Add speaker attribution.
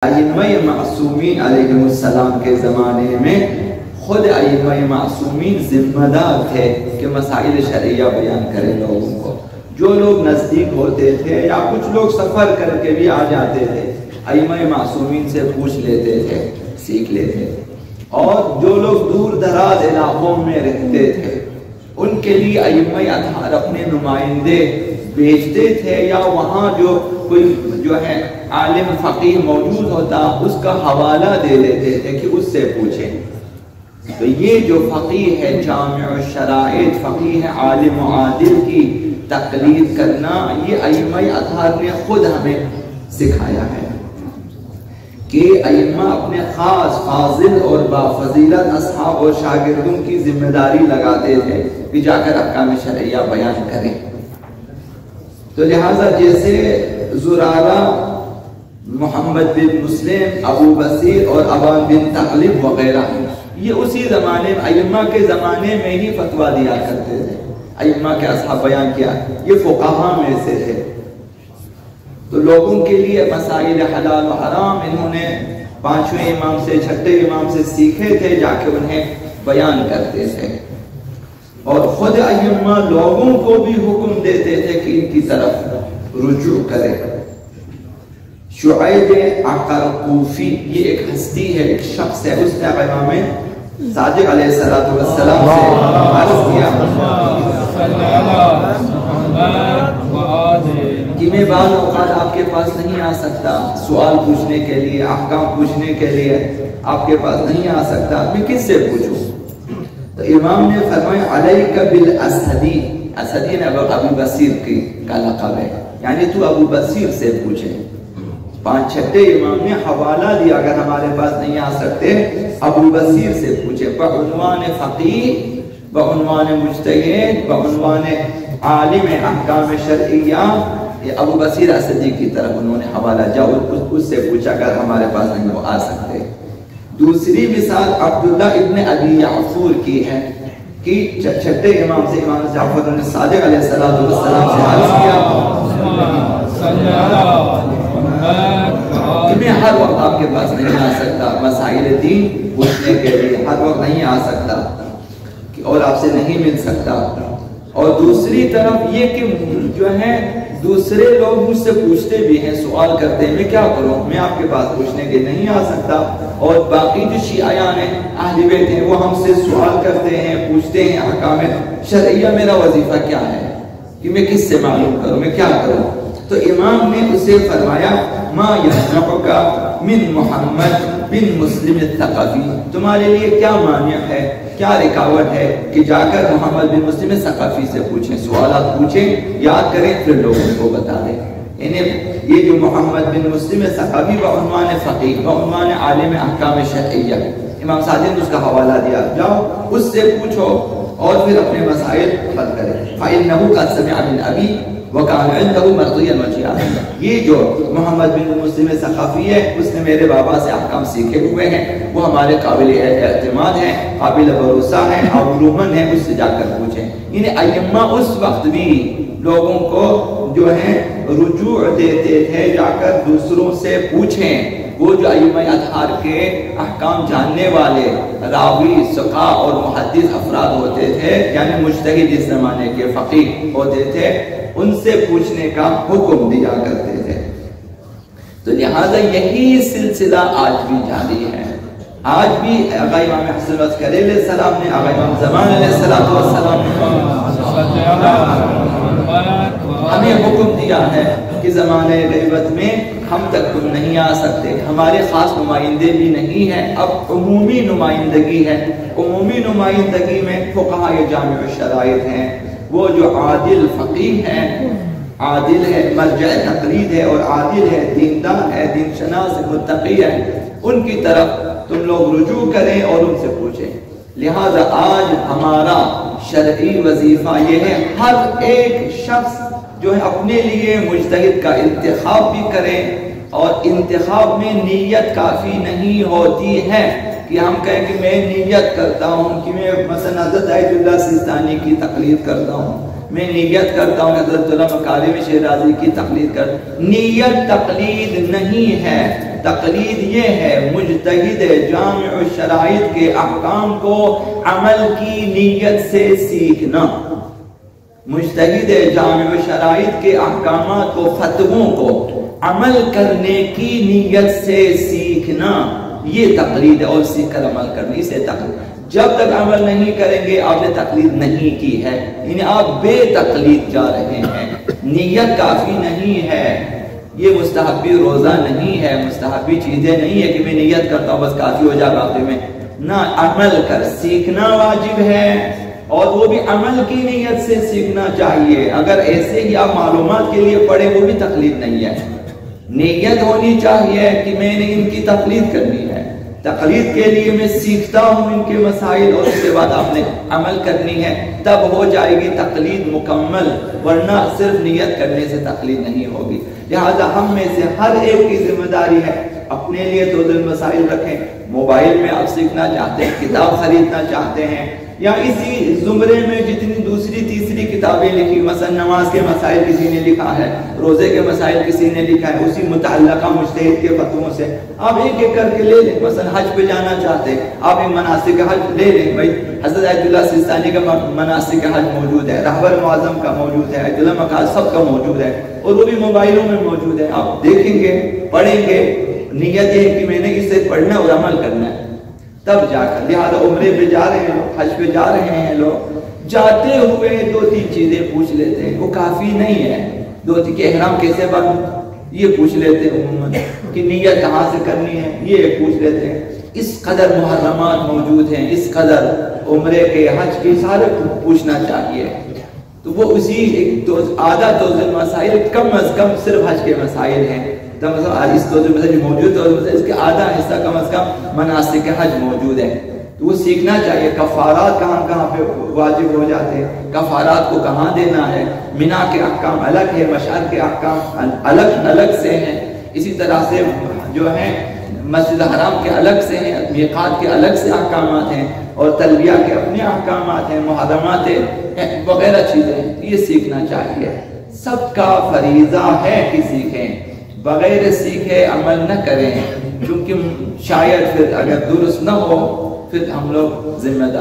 Speaker 1: ائمہ معصومین علیہ السلام کے زمانے میں خود ائمہ معصومین ذمہ دار تھے کہ مسائل شرعیہ بیان کریں لوگوں کو. جو لوگ نزدیک ہوتے تھے یا کچھ لوگ سفر کر کے بھی آ جاتے تھے ائمہ معصومین سے پوچھ لیتے تھے، سیکھ لیتے. اور جو لوگ دور دراز علاقوں میں رہتے تھے ان کے لیے ائمہ اطہار اپنے نمائندے بھیجتے تھے، یا وہاں جو کوئی جو ہے عالم فقیہ موجود ہوتا اس کا حوالہ دے دیتے تھے کہ اس سے پوچھیں. تو یہ جو فقیہ ہے جامع الشرائط، فقیہ ہے عالم و عادل کی تقلید کرنا، یہ ائمہ اطہار نے خود ہمیں سکھایا ہے کہ ائمہ اپنے خاص فاضل اور بافضیلت اصحاب اور شاگردوں کی ذمہ داری لگاتے تھے کہ جا کر احکام شرعیہ بیان کریں. تو لہٰذا جیسے زرارہ، محمد بن مسلم، ابو بصیر اور ابان بن تغلب وغیرہ یہ اسی زمانے میں ائمہ کے زمانے میں ہی فتویٰ دیا کرتے تھے. ائمہ کے اصحاب بیان کیا، یہ فقہاء میں سے تھے. تو لوگوں کے لیے مسائل حلال و حرام انہوں نے پانچویں امام سے، چھٹے امام سے سیکھے تھے، جا کے انہیں بیان کرتے تھے. اور خود ائمہ لوگوں کو بھی حکم دیتے تھے کہ ان کی طرف رجوع کرے. شعیب عقر کوفی یہ ایک ہستی ہے، ایک شخص ہے، اس نے امام صادق علیہ السلام سے عرض کیا کہ میں بعض اوقات آپ کے پاس نہیں آ سکتا سوال پوچھنے کے لیے، احکام پوچھنے کے لیے آپ کے پاس نہیں آ سکتا، میں کس سے پوچھوں؟ تو امام نے فرمایا علیک بالاسدی، اسدی نے ابو بصیر کا لقب ہے، یعنی تو ابو بصیر سے پوچھے. پانچ چھٹے امام نے حوالہ دیا اگر ہمارے پاس نہیں آ سکتے ابو بصیر سے پوچھے. بعنوان فقیہ، بعنوان مجتہد، بعنوان عالم احکام شرعیہ، یہ ابو بصیر اسدی کی طرف انہوں نے حوالہ جاؤ اس سے پوچھا اگر ہمارے پاس نہیں وہ آ سکتے. دوسری مثال عبداللہ ابن ابی یعفور کی ہے کہ چھٹے امام سے امام جعفر صادق علیہ السلام سے عرض کیا کہ میں ہر وقت آپ کے پاس نہیں آ سکتا مسائل دین پوچھنے کے لیے، ہر وقت نہیں آ سکتا اور آپ سے نہیں مل سکتا. اور دوسری طرف یہ کہ جو ہے دوسرے لوگ مجھ سے پوچھتے بھی ہیں، سوال کرتے ہیں، میں کیا کروں، میں آپ کے پاس پوچھنے کے نہیں آ سکتا. اور باقی جو شیعیان ہیں، اہل بیت ہیں، وہ ہم سے سوال کرتے ہیں، پوچھتے ہیں احکام شرعیہ، میرا وظیفہ کیا ہے کہ میں کس سے معلوم کروں، میں کیا کروں؟ تو امام نے اسے فرمایا ما یمنعک من محمد بن مسلم الثقفی، تمہارے لیے کیا مانع ہے، کیا رکاوٹ ہے کہ جا کر محمد بن مسلم ثقفی سے پوچھیں، سوالات پوچھیں، یاد کریں، پھر لوگوں کو بتا دیں. یہ جو محمد بن مسلم ثقفی بعنوان فقیہ، بعنوان عالم احکام شرعیہ، امام صادق نے اس کا حوالہ دیا، جاؤ اس سے پوچھو اور پھر اپنے مسائل حل کریں. فإنه قد سمع من أبي وكان عنده مرضيا وجيعا، یہ جو محمد بن مسلم ثقفی ہے اس نے میرے بابا سے احکام سیکھے ہوئے ہیں، وہ ہمارے قابل اعتماد ہیں، قابل بھروسہ ہیں، عموماً ہیں، اس سے جا کر پوچھیں. یعنی ائمہ اس وقت بھی لوگوں کو جو ہے رجوع دیتے تھے، جا کر دوسروں سے پوچھیں. وہ جو ائمہ اطہار کے احکام جاننے والے راوی، ثقہ اور محدث افراد ہوتے تھے، یعنی مجتہد اس زمانے کے فقیہ ہوتے تھے، ان سے پوچھنے کا حکم دیا کرتے تھے. تو لہذا یہی سلسلہ آج بھی جاری ہے. آج بھی آقا امام حسن عسکری علیہ السلام نے، آقا امام زمان علیہ السلام نے ہمیں حکم دیا ہے کہ زمانے غیبت میں ہم تک تم نہیں آ سکتے، ہمارے خاص نمائندے بھی نہیں ہیں، اب عمومی نمائندگی ہے. عمومی نمائندگی میں فقہاء جامع الشرائط ہیں، وہ جو عادل فقیہ ہیں، عادل ہے، مرجع تقلید ہے اور عادل ہے، دیندار ہے، دین شناس متقی ہے، ان کی طرف تم لوگ رجوع کریں اور ان سے پوچھیں. لہذا آج ہمارا شرعی وظیفہ یہ ہے ہر ایک شخص جو ہے اپنے لیے مجتہد کا انتخاب بھی کریں، اور انتخاب میں نیت کافی نہیں ہوتی ہے کہ ہم کہیں کہ میں نیت کرتا ہوں کہ میں مثلا حضرت آیت اللہ سیستانی کی تقلید کرتا ہوں، میں نیت کرتا ہوں حضرت اللہ مکارم شیرازی کی تقلید کر. نیت تقلید نہیں ہے، تقلید یہ ہے مجتہد جامع الشرائط کے احکام کو عمل کی نیت سے سیکھنا، مجتہد جامع الشرائط کے احکامات کو، فتووں کو عمل کرنے کی نیت سے سیکھنا، یہ تقلید ہے، اور سیکھ کر عمل کرنے سے تقلید۔ جب تک عمل نہیں کریں گے آپ نے تقلید نہیں کی ہے، یعنی آپ بے تقلید جا رہے ہیں۔ نیت کافی نہیں ہے، یہ مستحبی روزہ نہیں ہے، مستحبی چیزیں نہیں ہے کہ میں نیت کرتا ہوں بس کافی ہو جائے ہفتے میں، نہ، عمل کر سیکھنا واجب ہے، اور وہ بھی عمل کی نیت سے سیکھنا چاہیے۔ اگر ایسے ہی آپ معلومات کے لیے پڑھیں وہ بھی تقلید نہیں ہے، نیت ہونی چاہیے کہ میں نے ان کی تقلید کرنی ہے، تقلید کے لیے میں سیکھتا ہوں ان کے مسائل، اور اس کے بعد آپ نے عمل کرنی ہے، تب ہو جائے گی تقلید مکمل، ورنہ صرف نیت کرنے سے تقلید نہیں ہوگی۔ لہذا ہم میں سے ہر ایک کی ذمہ داری ہے اپنے لیے دو مسائل رکھیں۔ موبائل میں آپ سیکھنا چاہتے ہیں، کتاب خریدنا چاہتے ہیں، یا اسی زمرے میں جتنی دوسری تیسری کتابیں لکھی، مثلا نماز کے مسائل کسی نے لکھا ہے، روزے کے مسائل کسی نے لکھا ہے، اسی متعلقہ مجتہد کے فتووں سے آپ ایک ایک کر کے لے لیں۔ مثلا حج پہ جانا چاہتے ہیں، آپ ایک مناسک حج لے لیں، بھائی حضرت عید اللہ سیستانی کا مناسک حج موجود ہے، رہبر معظم کا موجود ہے، عید اللہ مقاصد سب کا موجود ہے، اور وہ بھی موبائلوں میں موجود ہے۔ آپ دیکھیں گے، پڑھیں گے، نیت یہ ہے کہ میں نے اسے پڑھنا اور عمل کرنا ہے، تب جا کر۔ لہٰذا عمرے پہ جا رہے ہیں لوگ، حج پہ جا رہے ہیں لوگ، جاتے ہوئے دو تین چیزیں پوچھ لیتے ہیں، وہ کافی نہیں ہے۔ دو تین کہ احرام کیسے باندھوں یہ پوچھ لیتے ہیں عموماً، کہ نیت کہاں سے کرنی ہے یہ پوچھ لیتے ہیں۔ اس قدر محرمات موجود ہیں، اس قدر عمرے کے حج کے سارے پوچھنا چاہیے، تو وہ اسی ایک آدھا دوزن مسائل کم از کم صرف حج کے مسائل ہیں، اس دوزن مسائل موجود ہے، اس کے آدھا حصہ کم از کم مناسک حج موجود ہے، تو وہ سیکھنا چاہیے۔ کفارات کہاں کہاں پہ واجب ہو جاتے ہیں، کفارات کو کہاں دینا ہے، مینا کے احکام الگ ہے، مشعر کے احکام الگ الگ سے ہیں، اسی طرح سے جو ہے مسجد حرام کے الگ سے ہیں، میقات کے الگ سے احکامات ہیں، اور تلبیہ کے اپنے احکامات ہیں، محرمات وغیرہ چیزیں ہیں، یہ سیکھنا چاہیے۔ سب کا فریضہ ہے کہ سیکھیں، بغیر سیکھے عمل نہ کریں، کیونکہ شاید پھر اگر درست نہ ہو پھر ہم لوگ ذمہ دار